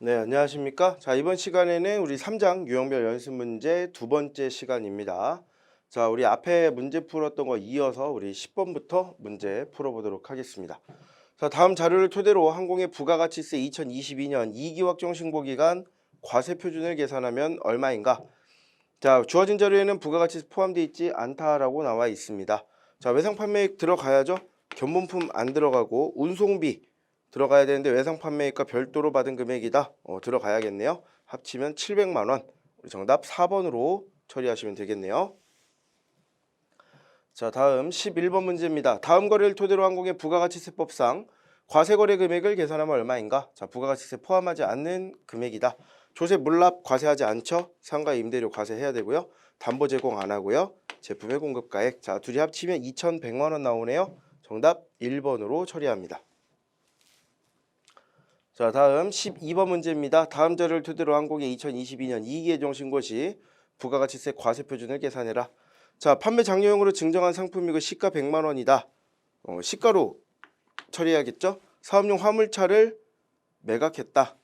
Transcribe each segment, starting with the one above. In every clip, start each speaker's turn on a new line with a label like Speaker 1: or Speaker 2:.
Speaker 1: 네, 안녕하십니까? 자, 이번 시간에는 우리 3장 유형별 연습 문제 두 번째 시간입니다. 자, 우리 앞에 문제 풀었던 거 이어서 우리 10번부터 문제 풀어보도록 하겠습니다. 자, 다음 자료를 토대로 항공의 부가가치세 2022년 2기 확정 신고 기간 과세 표준을 계산하면 얼마인가? 자, 주어진 자료에는 부가가치세 포함되어 있지 않다라고 나와 있습니다. 자, 외상 판매액 들어가야죠? 견본품 안 들어가고 운송비 들어가야 되는데 외상 판매액과 별도로 받은 금액이다. 들어가야겠네요. 합치면 700만 원. 우리 정답 4번으로 처리하시면 되겠네요. 자, 다음 11번 문제입니다. 다음 거래를 토대로 항공의 부가가치세법상 과세거래 금액을 계산하면 얼마인가? 자, 부가가치세 포함하지 않는 금액이다. 조세 물납 과세하지 않죠? 상가 임대료 과세해야 되고요. 담보 제공 안 하고요. 제품의 공급가액. 자, 둘이 합치면 2,100만 원 나오네요. 정답 1번으로 처리합니다. 자, 다음 12번 문제입니다. 다음 자료를 토대로 항공의 2022년 2기 예정 신고 시 부가가치세 과세 표준을 계산해라. 자, 판매 장려용으로 증정한 상품이고 시가 100만 원이다. 시가로 처리해야겠죠? 사업용 화물차를 매각했다.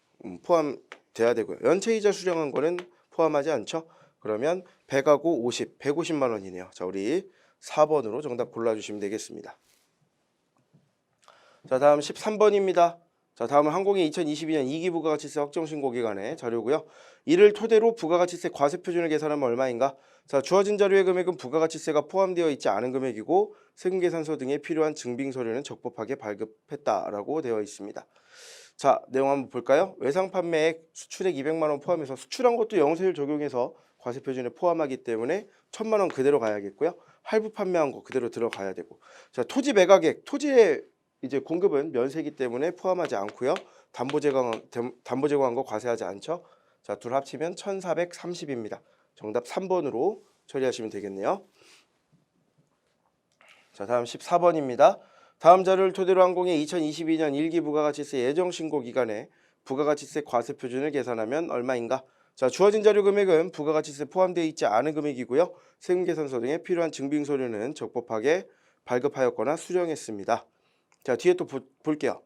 Speaker 1: 포함돼야 되고요. 연체이자 수령한 거는 포함하지 않죠? 그러면 100하고 50, 150만 원이네요. 자, 우리 4번으로 정답 골라주시면 되겠습니다. 자, 다음 13번입니다. 자, 다음은 항공의 2022년 2기 부가가치세 확정 신고 기간의 자료고요. 이를 토대로 부가가치세 과세 표준을 계산하면 얼마인가? 자, 주어진 자료의 금액은 부가가치세가 포함되어 있지 않은 금액이고 세금계산서 등에 필요한 증빙 서류는 적법하게 발급했다라고 되어 있습니다. 자, 내용 한번 볼까요? 외상 판매액 수출액 200만 원 포함해서 수출한 것도 영세율 적용해서 과세 표준에 포함하기 때문에 1,000만 원 그대로 가야겠고요. 할부 판매한 거 그대로 들어가야 되고. 자, 토지 매각액, 토지의 이제 공급은 면세이기 때문에 포함하지 않고요. 담보 제공한 거 과세하지 않죠. 자, 둘 합치면 1,430입니다. 정답 3번으로 처리하시면 되겠네요. 자, 다음 14번입니다. 다음 자료를 토대로 항공의 2022년 1기 부가가치세 예정 신고 기간에 부가가치세 과세 표준을 계산하면 얼마인가? 자, 주어진 자료 금액은 부가가치세 포함되어 있지 않은 금액이고요. 세금계산서 등에 필요한 증빙 서류는 적법하게 발급하였거나 수령했습니다. 자, 뒤에 또 볼게요.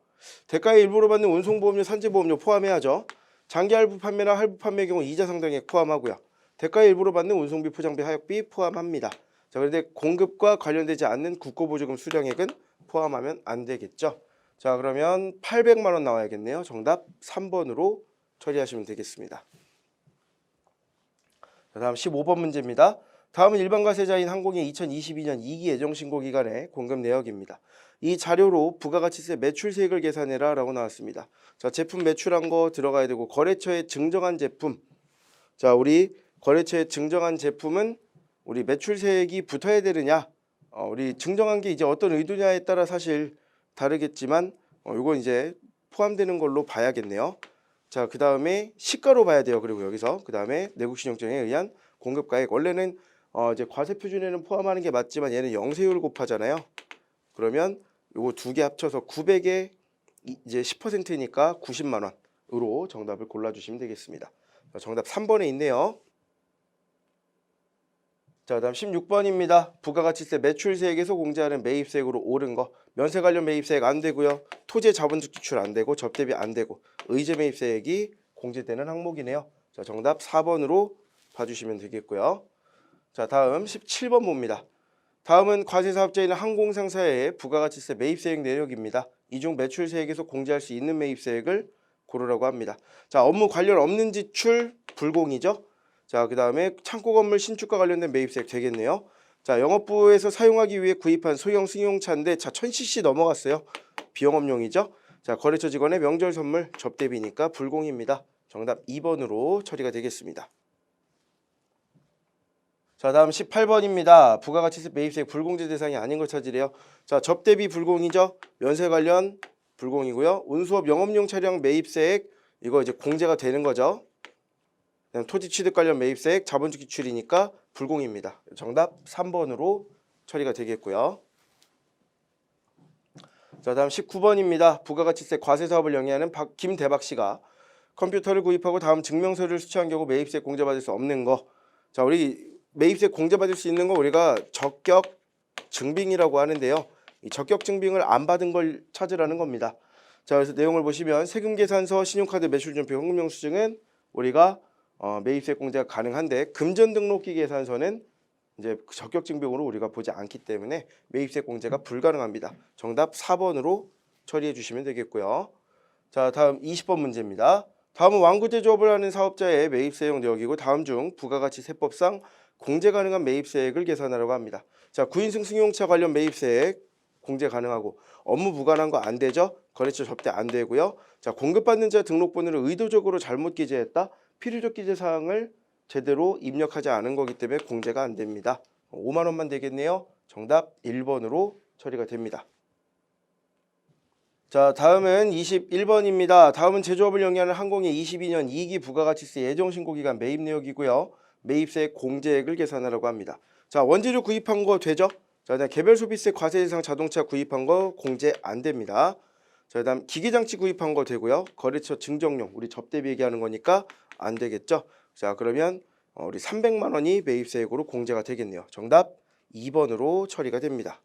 Speaker 1: 대가의 일부로 받는 운송보험료, 산재보험료 포함해야죠. 장기 할부 판매나 할부 판매의 경우 이자 상당액 포함하고요. 대가의 일부로 받는 운송비, 포장비, 하역비 포함합니다. 자, 그런데 공급과 관련되지 않는 국고보조금 수령액은 포함하면 안 되겠죠. 자, 그러면 800만 원 나와야겠네요. 정답 3번으로 처리하시면 되겠습니다. 자, 다음 15번 문제입니다. 다음은 일반 과세자인 항공의 2022년 2기 예정 신고 기간의 공급 내역입니다. 이 자료로 부가가치세 매출세액을 계산해라 라고 나왔습니다. 자, 제품 매출한 거 들어가야 되고 거래처에 증정한 제품. 자, 우리 거래처에 증정한 제품은 우리 매출세액이 붙어야 되느냐? 우리 증정한 게 이제 어떤 의도냐에 따라 사실 다르겠지만 이건 이제 포함되는 걸로 봐야겠네요. 자, 그 다음에 시가로 봐야 돼요. 그리고 여기서 그 다음에 내국신용증에 의한 공급가액. 원래는 이제 과세 표준에는 포함하는 게 맞지만 얘는 영세율 곱하잖아요. 그러면 요거 두 개 합쳐서 900에 이제 10%니까 90만 원으로 정답을 골라주시면 되겠습니다. 정답 3번에 있네요. 자, 다음 16번입니다. 부가가치세 매출세액에서 공제하는 매입세액으로 옳은 거. 면세 관련 매입세액 안 되고요. 토지의 자본적 지출 안 되고 접대비 안 되고 의제 매입세액이 공제되는 항목이네요. 자, 정답 4번으로 봐주시면 되겠고요. 자, 다음 17번 봅니다. 다음은 과세사업자인 항공상사의 부가가치세 매입세액 내역입니다. 이 중 매출세액에서 공제할 수 있는 매입세액을 고르라고 합니다. 자, 업무 관련 없는 지출 불공이죠. 자, 그 다음에 창고 건물 신축과 관련된 매입세액 되겠네요. 자, 영업부에서 사용하기 위해 구입한 소형 승용차인데 자, 1000cc 넘어갔어요. 비영업용이죠. 자, 거래처 직원의 명절 선물 접대비니까 불공입니다. 정답 2번으로 처리가 되겠습니다. 자, 다음 18번입니다. 부가가치세 매입세액 불공제 대상이 아닌 걸 찾으래요. 자, 접대비 불공이죠. 면세 관련 불공이고요. 운수업 영업용 차량 매입세액 이거 이제 공제가 되는 거죠. 그다음 토지 취득 관련 매입세액 자본주기 출이니까 불공입니다. 정답 3번으로 처리가 되겠고요. 자, 다음 19번입니다. 부가가치세 과세사업을 영위하는 김대박 씨가 컴퓨터를 구입하고 다음 증명서를 수취한 경우 매입세 공제받을 수 없는 거. 자, 우리 매입세 공제받을 수 있는 거 우리가 적격 증빙이라고 하는데요. 이 적격 증빙을 안 받은 걸 찾으라는 겁니다. 자, 그래서 내용을 보시면 세금계산서, 신용카드 매출준표, 현금영수증은 우리가 매입세 공제가 가능한데 금전등록기 계산서는 이제 적격증빙으로 우리가 보지 않기 때문에 매입세 공제가 불가능합니다. 정답 4번으로 처리해 주시면 되겠고요. 자, 다음 20번 문제입니다. 다음은 완구제조업을 하는 사업자의 매입세액 내역이고 다음 중 부가가치세법상 공제 가능한 매입세액을 계산하라고 합니다. 자, 구인승 승용차 관련 매입세액 공제 가능하고 업무 무관한 거 안 되죠? 거래처 접대 안 되고요. 자, 공급받는 자 등록번호를 의도적으로 잘못 기재했다. 필요적 기재 사항을 제대로 입력하지 않은 거기 때문에 공제가 안 됩니다. 5만 원만 되겠네요. 정답 1번으로 처리가 됩니다. 자, 다음은 21번입니다. 다음은 제조업을 영위하는 항공의 22년 2기 부가가치세 예정신고기간 매입 내역이고요. 매입세 공제액을 계산하라고 합니다. 자, 원재료 구입한 거 되죠? 자, 그다음 개별 소비세 과세 대상 자동차 구입한 거 공제 안 됩니다. 자, 그다음 기계장치 구입한 거 되고요. 거래처 증정용 우리 접대비 얘기하는 거니까 안 되겠죠? 자, 그러면 우리 300만 원이 매입세액으로 공제가 되겠네요. 정답 2번으로 처리가 됩니다.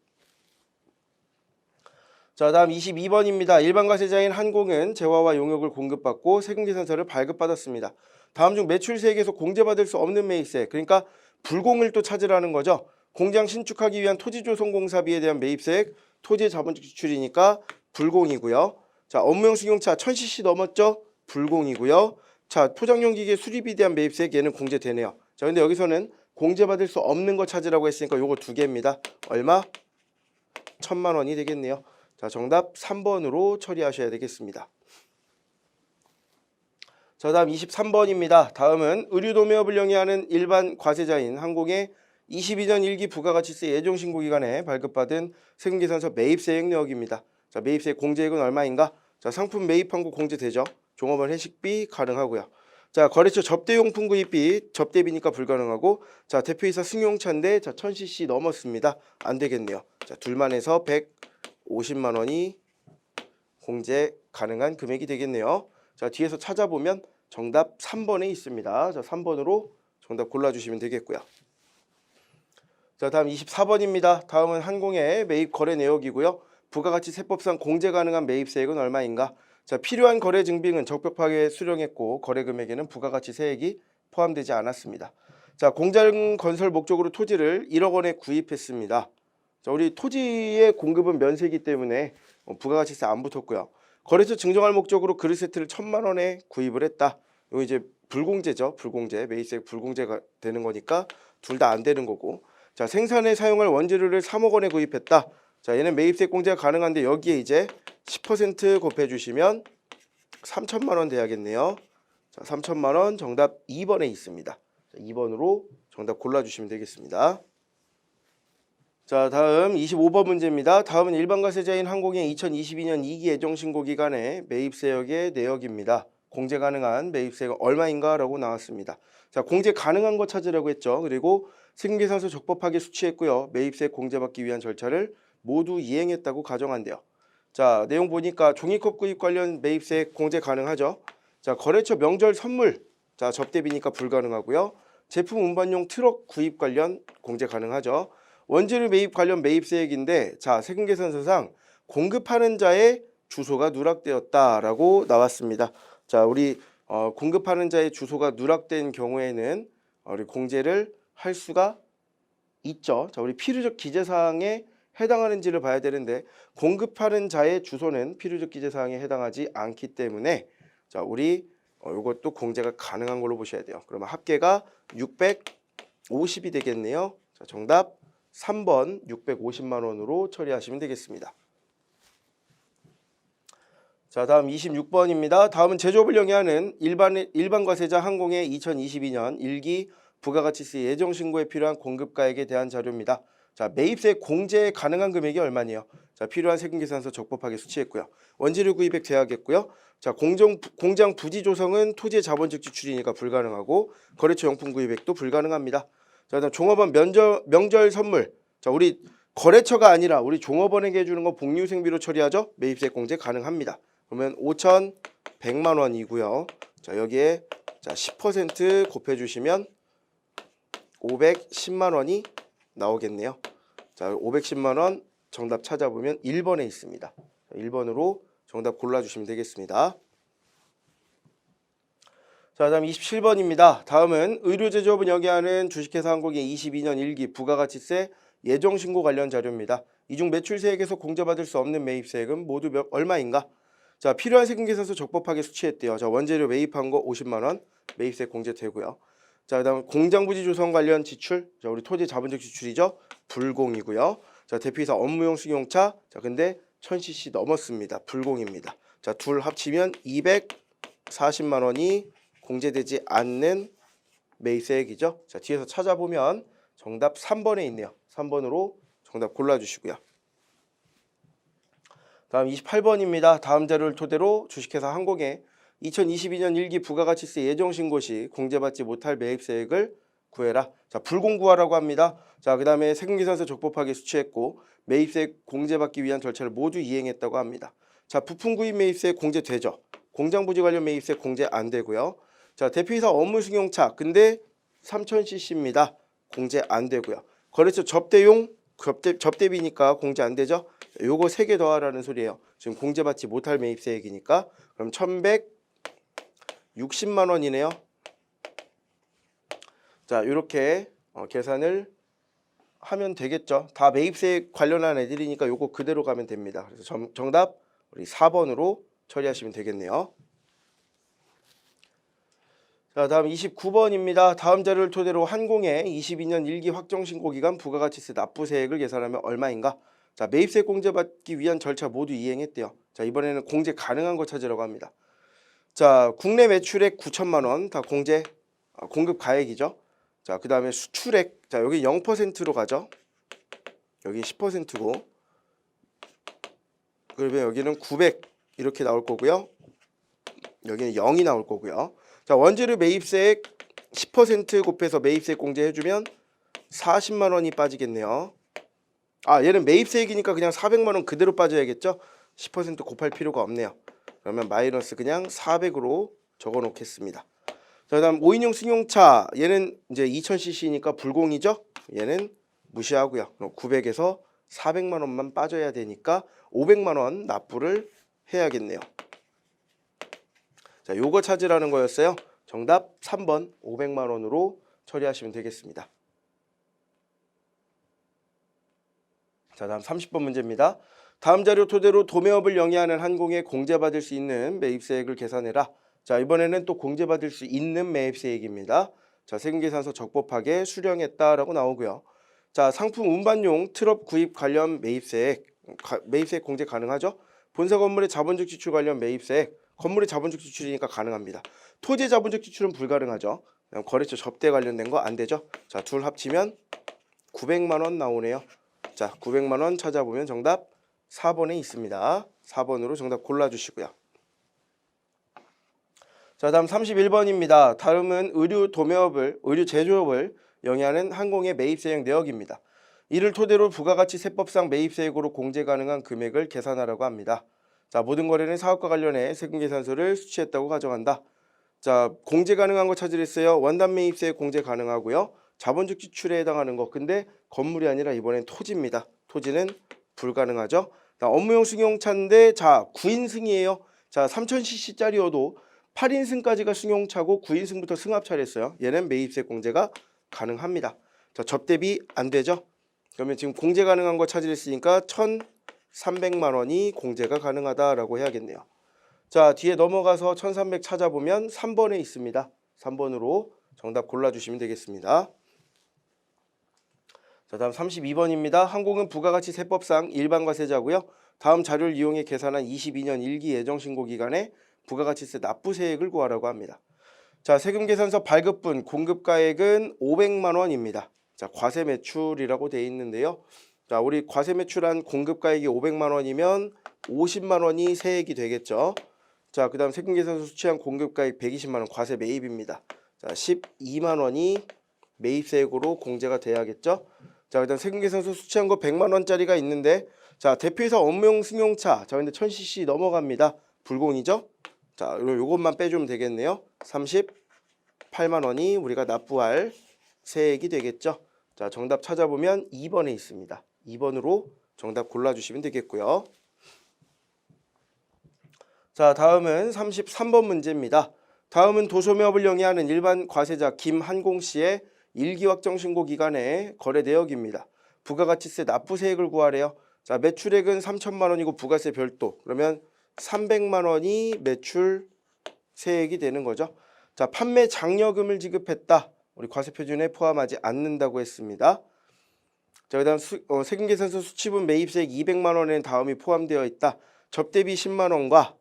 Speaker 1: 자, 다음 22번입니다. 일반 과세자인 한공은 재화와 용역을 공급받고 세금계산서를 발급받았습니다. 다음 중 매출세액에서 공제받을 수 없는 매입세, 그러니까 불공을 또 찾으라는 거죠. 공장 신축하기 위한 토지조성공사비에 대한 매입세액, 토지의 자본적 지출이니까 불공이고요. 자, 업무용 승용차 1000cc 넘었죠? 불공이고요. 자, 포장용 기계 수리비에 대한 매입세액 얘는 공제되네요. 자, 근데 여기서는 공제받을 수 없는 거 찾으라고 했으니까 요거 두 개입니다. 얼마? 1000만 원이 되겠네요. 자, 정답 3번으로 처리하셔야 되겠습니다. 자, 다음 23번입니다. 다음은 의류도매업을 영위하는 일반 과세자인 항공의 22년 1기 부가가치세 예정신고기간에 발급받은 세금계산서 매입세액 내역입니다. 자, 매입세액 공제액은 얼마인가? 자, 상품 매입한 거 공제되죠. 종업원 회식비 가능하고요. 자, 거래처 접대용품 구입비 접대비니까 불가능하고, 자, 대표이사 승용차인데 자 1000cc 넘었습니다. 안 되겠네요. 자, 둘만 해서 150만 원이 공제 가능한 금액이 되겠네요. 자, 뒤에서 찾아보면 정답 3번에 있습니다. 자, 3번으로 정답 골라주시면 되겠고요. 자, 다음 24번입니다. 다음은 항공의 매입 거래 내역이고요. 부가가치세법상 공제 가능한 매입세액은 얼마인가? 자, 필요한 거래 증빙은 적법하게 수령했고 거래 금액에는 부가가치세액이 포함되지 않았습니다. 자, 공장 건설 목적으로 토지를 1억 원에 구입했습니다. 자, 우리 토지의 공급은 면세이기 때문에 부가가치세 안 붙었고요. 거래처 증정할 목적으로 그릇 세트를 1000만 원에 구입을 했다. 이거 이제 불공제죠. 불공제. 매입세액 불공제가 되는 거니까 둘 다 안 되는 거고. 자, 생산에 사용할 원재료를 3억 원에 구입했다. 자, 얘는 매입세액 공제가 가능한데 여기에 이제 10% 곱해 주시면 3천만 원 돼야겠네요. 자, 3천만 원 정답 2번에 있습니다. 자, 2번으로 정답 골라주시면 되겠습니다. 자, 다음 25번 문제입니다. 다음은 일반과세자인 항공의 2022년 2기 예정신고기간의 매입세액의 내역입니다. 공제 가능한 매입세액은 얼마인가? 라고 나왔습니다. 자, 공제 가능한 거 찾으라고 했죠. 그리고 세금계산서 적법하게 수취했고요. 매입세액 공제받기 위한 절차를 모두 이행했다고 가정한대요. 자, 내용 보니까 종이컵 구입 관련 매입세액 공제 가능하죠. 자, 거래처 명절 선물, 자, 접대비니까 불가능하고요. 제품 운반용 트럭 구입 관련 공제 가능하죠. 원재료 매입 관련 매입세액인데, 자, 세금계산서상 공급하는 자의 주소가 누락되었다라고 나왔습니다. 자, 우리 공급하는 자의 주소가 누락된 경우에는 우리 공제를 할 수가 있죠. 자, 우리 필요적 기재사항에 해당하는지를 봐야 되는데 공급하는 자의 주소는 필요적 기재사항에 해당하지 않기 때문에 자, 우리 이것도 공제가 가능한 걸로 보셔야 돼요. 그러면 합계가 650이 되겠네요. 자, 정답 3번 650만 원으로 처리하시면 되겠습니다. 자, 다음 26번입니다. 다음은 제조업을 영위하는 일반 과세자 항공의 2022년 1기 부가가치세 예정신고에 필요한 공급가액에 대한 자료입니다. 자, 매입세 공제 가능한 금액이 얼마네요. 자, 필요한 세금계산서 적법하게 수취했고요. 원재료 구입액 돼야겠고요. 자, 공장 부지 조성은 토지의 자본적 지출이니까 불가능하고 거래처 용품 구입액도 불가능합니다. 자, 다음 종업원 명절 선물. 자, 우리 거래처가 아니라 우리 종업원에게 해주는 거 복리후생비로 처리하죠. 매입세 공제 가능합니다. 그러면 5,100만 원이고요. 자, 여기에 자 10% 곱해주시면 510만 원이 나오겠네요. 자, 510만 원 정답 찾아보면 1번에 있습니다. 1번으로 정답 골라주시면 되겠습니다. 자, 다음 27번입니다. 다음은 의료제조업은 영위하는 주식회사 항공의 22년 1기 부가가치세 예정신고 관련 자료입니다. 이 중 매출세액에서 공제받을 수 없는 매입세액은 모두 얼마인가? 자, 필요한 세금계산서 적법하게 수취했대요. 자, 원재료 매입한 거 50만 원 매입세 공제되고요. 자, 그다음 공장부지 조성 관련 지출. 자, 우리 토지 자본적 지출이죠. 불공이고요. 자, 대표이사 업무용 승용차. 자, 근데 1000cc 넘었습니다. 불공입니다. 자, 둘 합치면 240만 원이 공제되지 않는 매입세액이죠. 자, 뒤에서 찾아보면 정답 3번에 있네요. 3번으로 정답 골라주시고요. 다음 28번입니다. 다음 자료를 토대로 주식회사 항공의 2022년 1기 부가가치세 예정신고 시 공제받지 못할 매입세액을 구해라. 자, 불공구하라고 합니다. 자, 그 다음에 세금계산서 적법하게 수취했고 매입세액 공제받기 위한 절차를 모두 이행했다고 합니다. 자, 부품구입 매입세액 공제되죠. 공장부지 관련 매입세액 공제 안 되고요. 자, 대표이사 업무승용차 근데 3000cc입니다. 공제 안 되고요. 거래처 접대용 접대비니까 공제 안 되죠. 요거 3개 더하라는 소리예요. 지금 공제받지 못할 매입세액이니까 그럼 1160만 원이네요. 자, 이렇게 계산을 하면 되겠죠. 다 매입세액 관련한 애들이니까 요거 그대로 가면 됩니다. 그래서 정답 우리 4번으로 처리하시면 되겠네요. 자, 다음 29번입니다. 다음 자료를 토대로 한공의 22년 1기 확정신고기간 부가가치세 납부세액을 계산하면 얼마인가? 자, 매입세 공제받기 위한 절차 모두 이행했대요. 자, 이번에는 공제 가능한 거 찾으라고 합니다. 자, 국내 매출액 9천만 원 다 공제 공급 가액이죠. 자, 그 다음에 수출액. 자, 여기 0%로 가죠. 여기 10%고 그러면 여기는 900 이렇게 나올 거고요. 여기는 0이 나올 거고요. 자, 원재료 매입세액 10% 곱해서 매입세액 공제해주면 40만 원이 빠지겠네요. 아, 얘는 매입세액이니까 그냥 400만 원 그대로 빠져야겠죠. 10% 곱할 필요가 없네요. 그러면 마이너스 그냥 400으로 적어 놓겠습니다. 자, 다음 5인용 승용차 얘는 이제 2000cc니까 불공이죠. 얘는 무시하고요. 900에서 400만 원만 빠져야 되니까 500만 원 납부를 해야겠네요. 자, 요거 찾으라는 거였어요. 정답 3번 500만 원으로 처리하시면 되겠습니다. 자, 다음 30번 문제입니다. 다음 자료 토대로 도매업을 영위하는 한공에 공제받을 수 있는 매입세액을 계산해라. 자, 이번에는 또 공제받을 수 있는 매입세액입니다. 자, 세금계산서 적법하게 수령했다라고 나오고요. 자, 상품 운반용 트럭 구입 관련 매입세액 공제 가능하죠. 본사 건물의 자본적 지출 관련 매입세액 건물의 자본적 지출이니까 가능합니다. 토지 자본적 지출은 불가능하죠. 거래처 접대 관련된 거 안 되죠. 자, 둘 합치면 900만 원 나오네요. 자, 900만 원 찾아보면 정답 4번에 있습니다. 4번으로 정답 골라주시고요. 자, 다음 31번입니다. 다음은 의류 제조업을 영위하는 항공의 매입세액 내역입니다. 이를 토대로 부가가치세법상 매입세액으로 공제 가능한 금액을 계산하라고 합니다. 자, 모든 거래는 사업과 관련해 세금계산서를 수취했다고 가정한다. 자, 공제 가능한 거 찾으랬어요. 원단 매입세액 공제 가능하고요. 자본적 지출에 해당하는 거. 근데 건물이 아니라 이번엔 토지입니다. 토지는 불가능하죠. 자, 업무용 승용차인데 자, 9인승이에요. 자, 3000cc짜리여도 8인승까지가 승용차고 9인승부터 승합차랬어요. 얘는 매입세액 공제가 가능합니다. 자, 접대비 안 되죠. 그러면 지금 공제 가능한 거 찾으랬으니까 1300만 원이 공제가 가능하다라고 해야겠네요. 자, 뒤에 넘어가서 1300 찾아보면 3번에 있습니다. 3번으로 정답 골라주시면 되겠습니다. 자, 다음 32번입니다. 항공은 부가가치세법상 일반과세자고요. 다음 자료를 이용해 계산한 22년 1기 예정신고 기간에 부가가치세 납부세액을 구하라고 합니다. 자, 세금계산서 발급분 공급가액은 500만 원입니다. 자, 과세매출이라고 되어 있는데요. 자, 우리 과세매출한 공급가액이 500만 원이면 50만 원이 세액이 되겠죠. 자, 그 다음 세금계산서 수취한 공급가액 120만 원 과세 매입입니다. 자, 12만 원이 매입세액으로 공제가 돼야겠죠. 자, 그 다음 세금계산서 수취한 거 100만 원짜리가 있는데 자, 대표이사 업무용 승용차 자, 근데 1000cc 넘어갑니다. 불공이죠. 자, 요것만 빼주면 되겠네요. 38만 원이 우리가 납부할 세액이 되겠죠. 자, 정답 찾아보면 2번에 있습니다. 2번으로 정답 골라주시면 되겠고요. 자, 다음은 33번 문제입니다. 다음은 도소매업을 영위하는 일반 과세자 김한공 씨의 일기확정신고 기간의 거래 내역입니다. 부가가치세 납부세액을 구하래요. 자, 매출액은 3천만 원이고 부가세 별도. 그러면 300만 원이 매출 세액이 되는 거죠. 자, 판매 장려금을 지급했다. 우리 과세표준에 포함하지 않는다고 했습니다. 자, 그다음 세금계산서 수취분 매입세액 200만 원에는 다음이 포함되어 있다. 접대비 10만 원과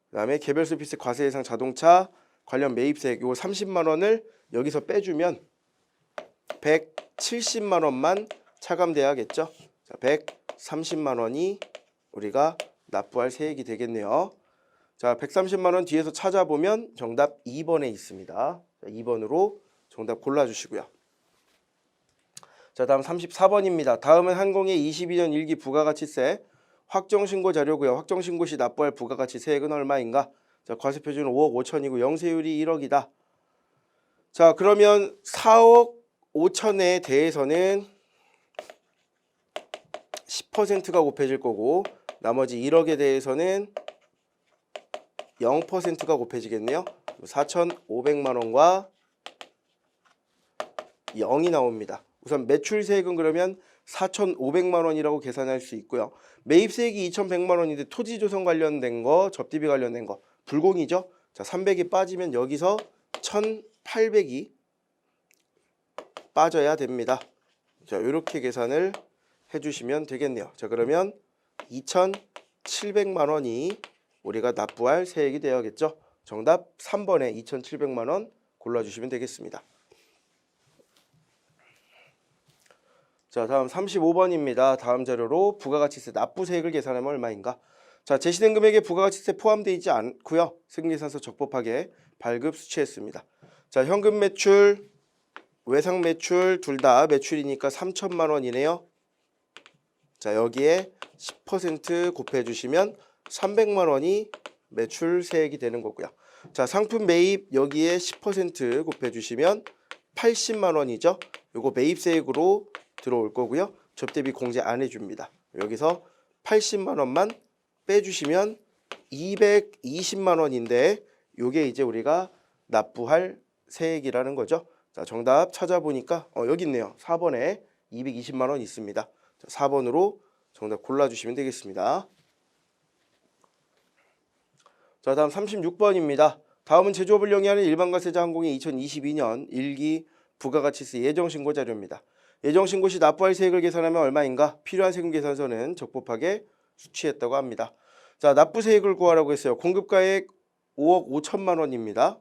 Speaker 1: 그다음에 개별 서비스 과세 예상 자동차 관련 매입세액 요 30만 원을 여기서 빼주면 170만 원만 차감돼야겠죠. 자, 130만 원이 우리가 납부할 세액이 되겠네요. 자, 130만 원 뒤에서 찾아보면 정답 2번에 있습니다. 자, 2번으로 정답 골라주시고요. 자, 다음 34번입니다. 다음은 한공의 22년 1기 부가가치세 확정신고 자료고요. 확정신고 시 납부할 부가가치 세액은 얼마인가? 자, 과세표준은 5억 5천이고 영세율이 1억이다. 자, 그러면 4억 5천에 대해서는 10%가 곱해질 거고 나머지 1억에 대해서는 0%가 곱해지겠네요. 4,500만 원과 0이 나옵니다. 우선 매출세액은 그러면 4,500만 원이라고 계산할 수 있고요. 매입세액이 2,100만 원인데 토지조성 관련된 거, 접대비 관련된 거 불공이죠. 자, 300이 빠지면 여기서 1,800이 빠져야 됩니다. 자, 이렇게 계산을 해주시면 되겠네요. 자, 그러면 2,700만 원이 우리가 납부할 세액이 되어야겠죠. 정답 3번에 2,700만 원 골라주시면 되겠습니다. 자, 다음 35번입니다. 다음 자료로 부가가치세 납부세액을 계산하면 얼마인가? 자, 제시된 금액에 부가가치세 포함되어 있지 않고요. 세금계산서 적법하게 발급 수취했습니다. 자, 현금 매출, 외상 매출 둘 다 매출이니까 3천만 원이네요. 자, 여기에 10% 곱해주시면 300만 원이 매출세액이 되는 거고요. 자, 상품 매입 여기에 10% 곱해주시면 80만 원이죠. 요거 매입세액으로 들어올 거고요. 접대비 공제 안 해줍니다. 여기서 80만 원만 빼주시면 220만 원인데 요게 이제 우리가 납부할 세액이라는 거죠. 자, 정답 찾아보니까 여기 있네요. 4번에 220만 원 있습니다. 자, 4번으로 정답 골라주시면 되겠습니다. 자, 다음 36번입니다. 다음은 제조업을 영위하는 일반과세자 항공의 2022년 1기 부가가치세 예정신고 자료입니다. 예정신고 시 납부할 세액을 계산하면 얼마인가? 필요한 세금계산서는 적법하게 수취했다고 합니다. 자, 납부세액을 구하라고 했어요. 공급가액 5억 5천만 원입니다.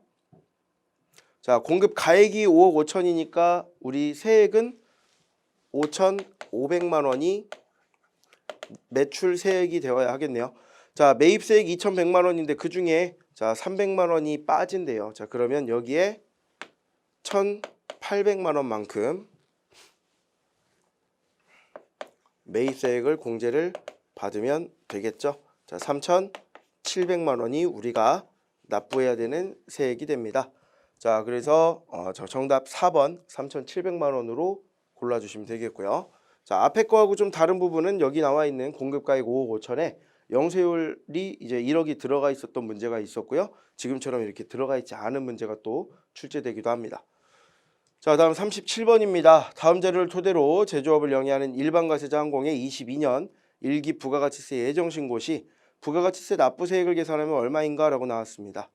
Speaker 1: 자, 공급가액이 5억 5천이니까 우리 세액은 5,500만 원이 매출 세액이 되어야 하겠네요. 자, 매입세액 2,100만 원인데 그 중에 자 300만 원이 빠진대요. 자, 그러면 여기에 1,800만 원만큼 매입세액을 공제를 받으면 되겠죠. 자, 3,700만 원이 우리가 납부해야 되는 세액이 됩니다. 자, 그래서 정답 4번 3,700만 원으로 골라주시면 되겠고요. 자, 앞에 거하고 좀 다른 부분은 여기 나와 있는 공급가액 5억 5천에 영세율이 이제 1억이 들어가 있었던 문제가 있었고요. 지금처럼 이렇게 들어가 있지 않은 문제가 또 출제되기도 합니다. 자, 다음 37번입니다. 다음 자료를 토대로 제조업을 영위하는 일반과세자 항공의 22년 1기 부가가치세 예정신고 시 부가가치세 납부세액을 계산하면 얼마인가 라고 나왔습니다.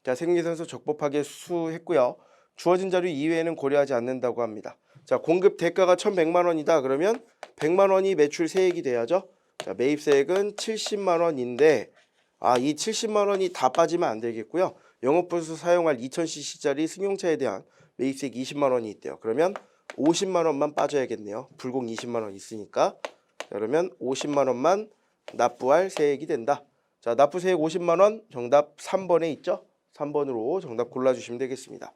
Speaker 1: 자, 세금계산서 적법하게 수했고요. 주어진 자료 이외에는 고려하지 않는다고 합니다. 자, 공급 대가가 1,100만 원이다. 그러면 100만 원이 매출 세액이 돼야죠. 자, 매입세액은 70만 원인데 이 70만 원이 다 빠지면 안 되겠고요. 영업부에서 사용할 2000cc짜리 승용차에 대한 매입세액 20만 원이 있대요. 그러면 50만 원만 빠져야겠네요. 불공 20만 원 있으니까. 자, 그러면 50만 원만 납부할 세액이 된다. 자, 납부세액 50만 원 정답 3번에 있죠. 3번으로 정답 골라주시면 되겠습니다.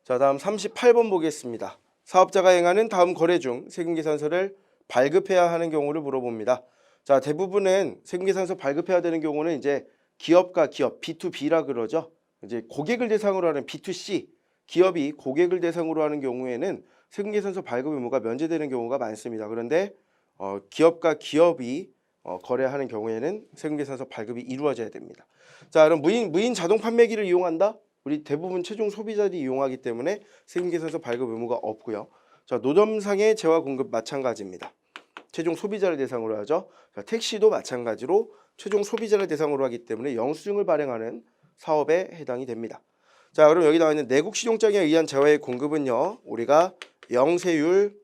Speaker 1: 자, 다음 38번 보겠습니다. 사업자가 행하는 다음 거래 중 세금계산서를 발급해야 하는 경우를 물어봅니다. 자, 대부분은 세금계산서 발급해야 되는 경우는 이제 기업과 기업 B2B라 그러죠. 이제 고객을 대상으로 하는 B2C, 기업이 고객을 대상으로 하는 경우에는 세금계산서 발급 의무가 면제되는 경우가 많습니다. 그런데 기업과 기업이 거래하는 경우에는 세금계산서 발급이 이루어져야 됩니다. 자, 그럼 무인 자동 판매기를 이용한다? 우리 대부분 최종 소비자들이 이용하기 때문에 세금계산서 발급 의무가 없고요. 자, 노점상의 재화 공급 마찬가지입니다. 최종 소비자를 대상으로 하죠. 자, 택시도 마찬가지로 최종 소비자를 대상으로 하기 때문에 영수증을 발행하는 사업에 해당이 됩니다. 자, 그럼 여기 나와 있는 내국 신용장에 의한 재화의 공급은요, 우리가 영세율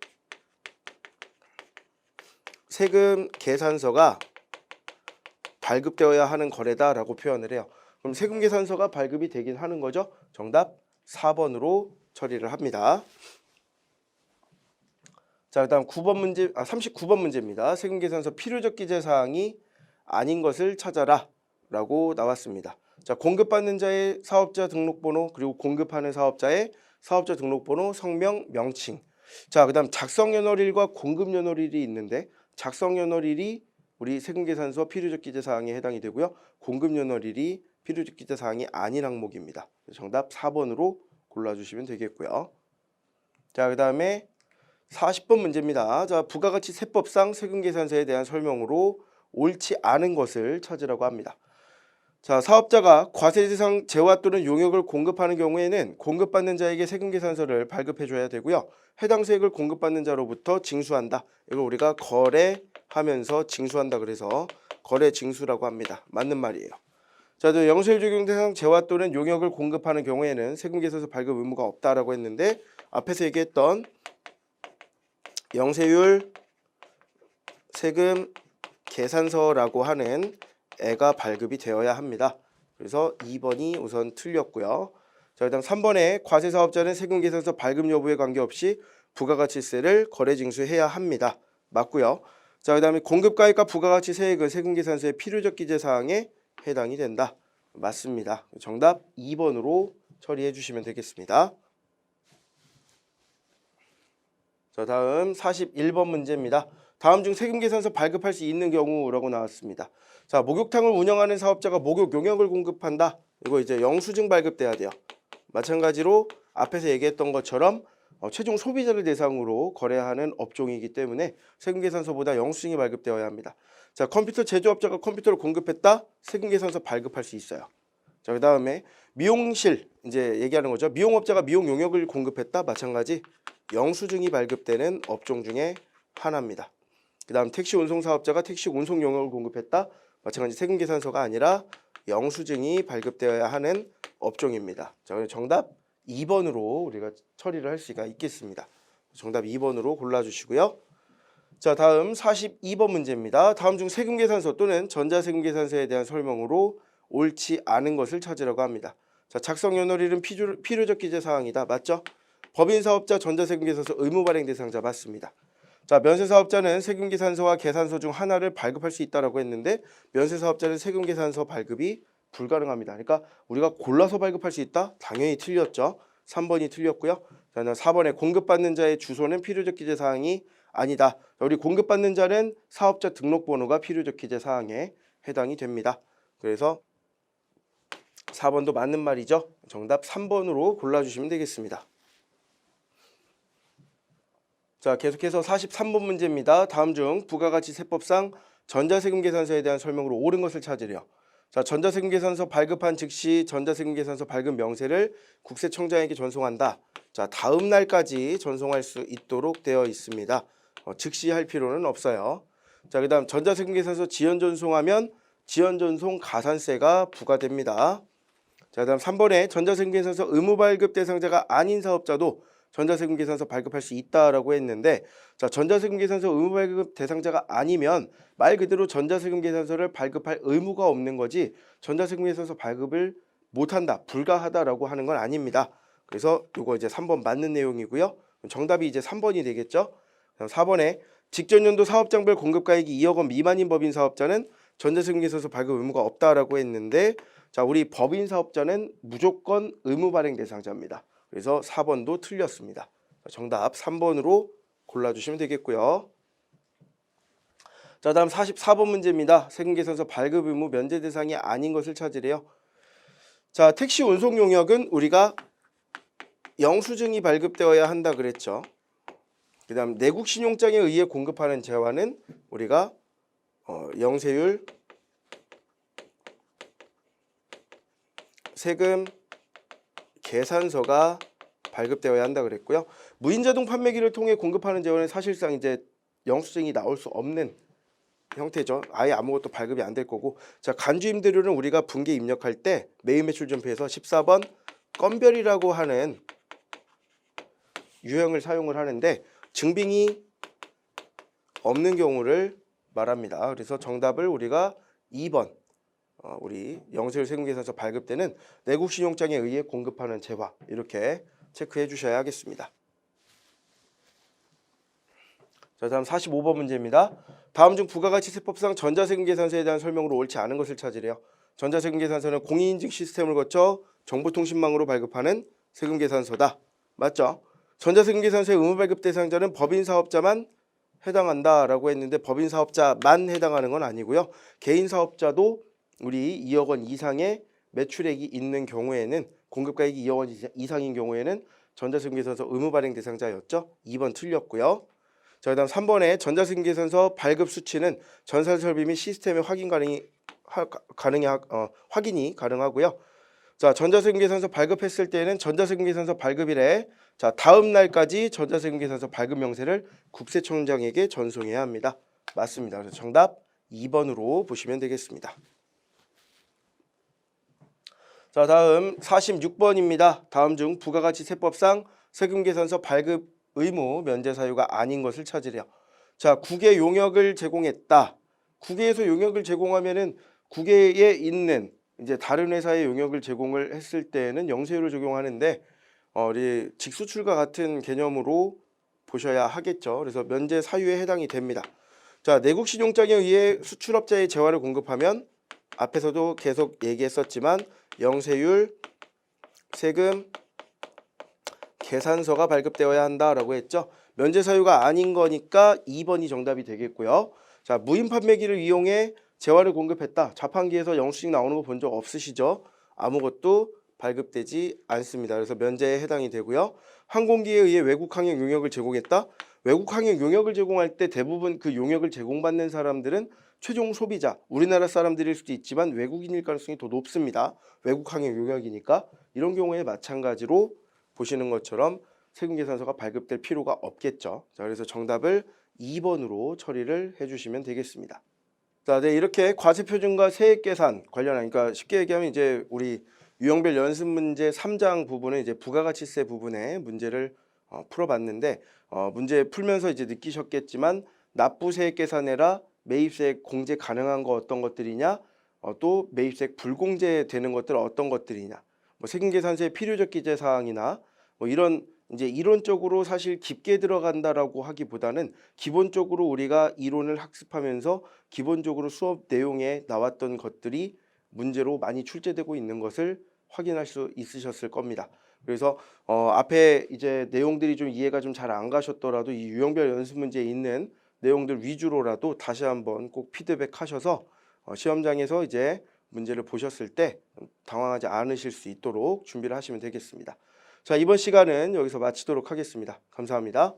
Speaker 1: 세금 계산서가 발급되어야 하는 거래다라고 표현을 해요. 그럼 세금 계산서가 발급이 되긴 하는 거죠. 정답 4번으로 처리를 합니다. 자, 그다음 39번 문제입니다. 세금 계산서 필요적 기재 사항이 아닌 것을 찾아라 라고 나왔습니다. 자, 공급받는 자의 사업자 등록번호, 그리고 공급하는 사업자의 사업자 등록번호, 성명, 명칭. 자, 그다음 작성연월일과 공급연월일이 있는데 작성연월일이 우리 세금계산서 필요적 기재 사항에 해당이 되고요. 공급연월일이 필요적 기재 사항이 아닌 항목입니다. 정답 4번으로 골라주시면 되겠고요. 자, 그다음에 40번 문제입니다. 자, 부가가치 세법상 세금계산서에 대한 설명으로 옳지 않은 것을 찾으라고 합니다. 자, 사업자가 과세대상 재화 또는 용역을 공급하는 경우에는 공급받는 자에게 세금계산서를 발급해줘야 되고요. 해당 세액을 공급받는 자로부터 징수한다. 이걸 우리가 거래하면서 징수한다 그래서 거래징수라고 합니다. 맞는 말이에요. 자, 또 영세율 적용 대상 재화 또는 용역을 공급하는 경우에는 세금계산서 발급 의무가 없다라고 했는데 앞에서 얘기했던 영세율 세금 계산서라고 하는 애가 발급이 되어야 합니다. 그래서 2번이 우선 틀렸고요. 자, 그다음 3번에 과세사업자는 세금계산서 발급 여부에 관계없이 부가가치세를 거래징수해야 합니다. 맞고요. 자, 그다음에 공급가액과 부가가치 세액은 세금계산서의 필요적 기재 사항에 해당이 된다. 맞습니다. 정답 2번으로 처리해 주시면 되겠습니다. 자, 다음 41번 문제입니다. 다음 중 세금계산서 발급할 수 있는 경우라고 나왔습니다. 자, 목욕탕을 운영하는 사업자가 목욕 용역을 공급한다. 이거 이제 영수증 발급돼야 돼요. 마찬가지로 앞에서 얘기했던 것처럼 최종 소비자를 대상으로 거래하는 업종이기 때문에 세금계산서보다 영수증이 발급되어야 합니다. 자, 컴퓨터 제조업자가 컴퓨터를 공급했다. 세금계산서 발급할 수 있어요. 자, 그 다음에 미용실 이제 얘기하는 거죠. 미용업자가 미용 용역을 공급했다. 마찬가지 영수증이 발급되는 업종 중에 하나입니다. 그 다음 택시 운송 사업자가 택시 운송 용역을 공급했다. 마찬가지 세금계산서가 아니라 영수증이 발급되어야 하는 업종입니다. 자, 정답 2번으로 우리가 처리를 할 수가 있겠습니다. 정답 2번으로 골라주시고요. 자, 다음 42번 문제입니다. 다음 중 세금계산서 또는 전자세금계산서에 대한 설명으로 옳지 않은 것을 찾으라고 합니다. 자, 작성연월일은 필요적 기재 사항이다. 맞죠? 법인사업자 전자세금계산서 의무 발행 대상자 맞습니다. 자, 면세사업자는 세금계산서와 계산서 중 하나를 발급할 수 있다라고 했는데 면세사업자는 세금계산서 발급이 불가능합니다. 그러니까 우리가 골라서 발급할 수 있다? 당연히 틀렸죠. 3번이 틀렸고요. 자, 4번에 공급받는 자의 주소는 필요적 기재 사항이 아니다. 우리 공급받는 자는 사업자 등록번호가 필요적 기재 사항에 해당이 됩니다. 그래서 4번도 맞는 말이죠. 정답 3번으로 골라주시면 되겠습니다. 자, 계속해서 43번 문제입니다. 다음 중 부가가치 세법상 전자세금계산서에 대한 설명으로 옳은 것을 찾으려. 자, 전자세금계산서 발급한 즉시 전자세금계산서 발급 명세를 국세청장에게 전송한다. 자, 다음 날까지 전송할 수 있도록 되어 있습니다. 즉시 할 필요는 없어요. 자, 그다음 전자세금계산서 지연 전송하면 지연 전송 가산세가 부과됩니다. 자, 그다음 3번에 전자세금계산서 의무 발급 대상자가 아닌 사업자도 전자세금계산서 발급할 수 있다라고 했는데 자, 전자세금계산서 의무 발급 대상자가 아니면 말 그대로 전자세금계산서를 발급할 의무가 없는 거지 전자세금계산서 발급을 못한다, 불가하다라고 하는 건 아닙니다. 그래서 이거 이제 3번 맞는 내용이고요. 정답이 이제 3번이 되겠죠. 4번에 직전연도 사업장별 공급가액이 2억 원 미만인 법인 사업자는 전자세금계산서 발급 의무가 없다라고 했는데 자, 우리 법인 사업자는 무조건 의무 발행 대상자입니다. 그래서 4번도 틀렸습니다. 정답 3번으로 골라주시면 되겠고요. 자, 다음 44번 문제입니다. 세금계산서 발급 의무 면제 대상이 아닌 것을 찾으래요. 자, 택시 운송 용역은 우리가 영수증이 발급되어야 한다 그랬죠. 그 다음 내국 신용장에 의해 공급하는 재화는 우리가 영세율, 세금, 계산서가 발급되어야 한다 그랬고요. 무인자동 판매기를 통해 공급하는 재원은 사실상 이제 영수증이 나올 수 없는 형태죠. 아예 아무것도 발급이 안 될 거고. 자, 간주임대료는 우리가 분기 입력할 때 매입 매출 전표에서 14번 건별이라고 하는 유형을 사용을 하는데 증빙이 없는 경우를 말합니다. 그래서 정답을 우리가 2번 우리 영세율 세금계산서 발급되는 내국신용장에 의해 공급하는 재화 이렇게 체크해 주셔야 하겠습니다. 자, 다음 45번 문제입니다. 다음 중 부가가치세법상 전자세금계산서에 대한 설명으로 옳지 않은 것을 찾으래요. 전자세금계산서는 공인인증 시스템을 거쳐 정보통신망으로 발급하는 세금계산서다. 맞죠? 전자세금계산서의 의무발급 대상자는 법인사업자만 해당한다라고 했는데 법인사업자만 해당하는 건 아니고요. 개인사업자도 우리 2억 원 이상의 매출액이 있는 경우에는 공급가액이 2억 원 이상인 경우에는 전자세금계산서 의무발행 대상자였죠. 2번 틀렸고요. 자, 그다음 3번에 전자세금계산서 발급 수치는 전산설비 및 시스템의 확인이 가능하고요. 자, 전자세금계산서 발급했을 때는 전자세금계산서 발급일에 자, 다음 날까지 전자세금계산서 발급 명세를 국세청장에게 전송해야 합니다. 맞습니다. 그래서 정답 2번으로 보시면 되겠습니다. 자, 다음 46번입니다. 다음 중 부가가치세법상 세금계산서 발급 의무 면제 사유가 아닌 것을 찾으래요. 자, 국외 용역을 제공했다. 국외에서 용역을 제공하면은 국외에 있는 이제 다른 회사의 용역을 제공을 했을 때는 영세율을 적용하는데 우리 직수출과 같은 개념으로 보셔야 하겠죠. 그래서 면제 사유에 해당이 됩니다. 자, 내국신용장에 의해 수출업자의 재화를 공급하면 앞에서도 계속 얘기했었지만 영세율, 세금, 계산서가 발급되어야 한다라고 했죠. 면제 사유가 아닌 거니까 2번이 정답이 되겠고요. 자, 무인 판매기를 이용해 재화를 공급했다. 자판기에서 영수증 나오는 거 본 적 없으시죠? 아무것도 발급되지 않습니다. 그래서 면제에 해당이 되고요. 항공기에 의해 외국 항행 용역을 제공했다. 외국 항행 용역을 제공할 때 대부분 그 용역을 제공받는 사람들은 최종 소비자, 우리나라 사람들일 수도 있지만 외국인일 가능성이 더 높습니다. 외국 항행 용역이니까 이런 경우에 마찬가지로 보시는 것처럼 세금계산서가 발급될 필요가 없겠죠. 자, 그래서 정답을 2번으로 처리를 해주시면 되겠습니다. 자, 네, 이렇게 과세표준과 세액계산 관련한, 그러니까 쉽게 얘기하면 이제 우리 유형별 연습 문제 3장 부분은 이제 부가가치세 부분의 문제를 풀어봤는데 문제 풀면서 이제 느끼셨겠지만 납부세액 계산해라, 매입세액 공제 가능한 거 어떤 것들이냐, 또 매입세액 불공제 되는 것들 어떤 것들이냐, 뭐 세금계산서의 필요적 기재 사항이나 뭐 이런 이제 이론적으로 사실 깊게 들어간다라고 하기보다는 기본적으로 우리가 이론을 학습하면서 기본적으로 수업 내용에 나왔던 것들이 문제로 많이 출제되고 있는 것을 확인할 수 있으셨을 겁니다. 그래서 앞에 이제 내용들이 좀 이해가 좀 잘 안 가셨더라도 이 유형별 연습 문제에 있는 내용들 위주로라도 다시 한번 꼭 피드백하셔서 시험장에서 이제 문제를 보셨을 때 당황하지 않으실 수 있도록 준비를 하시면 되겠습니다. 자, 이번 시간은 여기서 마치도록 하겠습니다. 감사합니다.